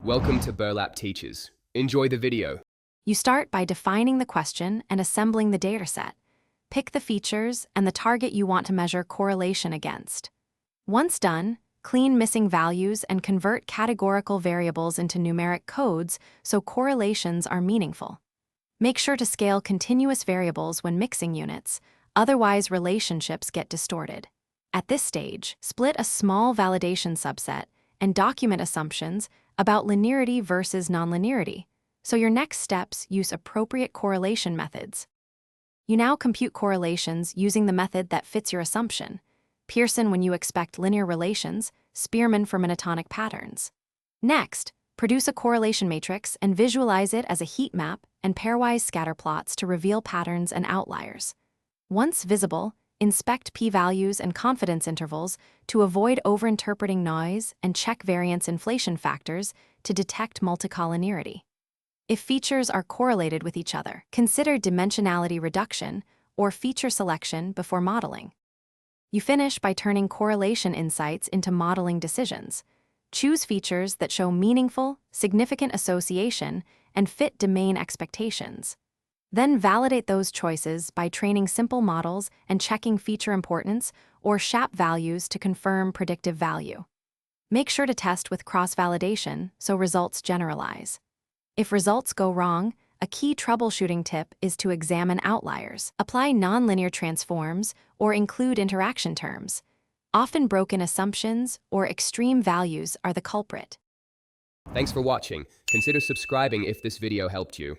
Welcome to Burlap Teachers. Enjoy the video. You start by defining the question and assembling the dataset. Pick the features and the target you want to measure correlation against. Once done, clean missing values and convert categorical variables into numeric codes so correlations are meaningful. Make sure to scale continuous variables when mixing units, otherwise relationships get distorted. At this stage, split a small validation subset and document assumptions about linearity versus nonlinearity, so your next steps use appropriate correlation methods. You now compute correlations using the method that fits your assumption: Pearson when you expect linear relations, Spearman for monotonic patterns. Next, produce a correlation matrix and visualize it as a heat map and pairwise scatter plots to reveal patterns and outliers. Once visible, inspect p-values and confidence intervals to avoid overinterpreting noise and check variance inflation factors to detect multicollinearity. If features are correlated with each other, consider dimensionality reduction or feature selection before modeling. You finish by turning correlation insights into modeling decisions. Choose features that show meaningful, significant association and fit domain expectations. Then validate those choices by training simple models and checking feature importance or SHAP values to confirm predictive value. Make sure to test with cross-validation so results generalize. If results go wrong, a key troubleshooting tip is to examine outliers, apply nonlinear transforms, or include interaction terms. Often broken assumptions or extreme values are the culprit. Thanks for watching. Consider subscribing if this video helped you.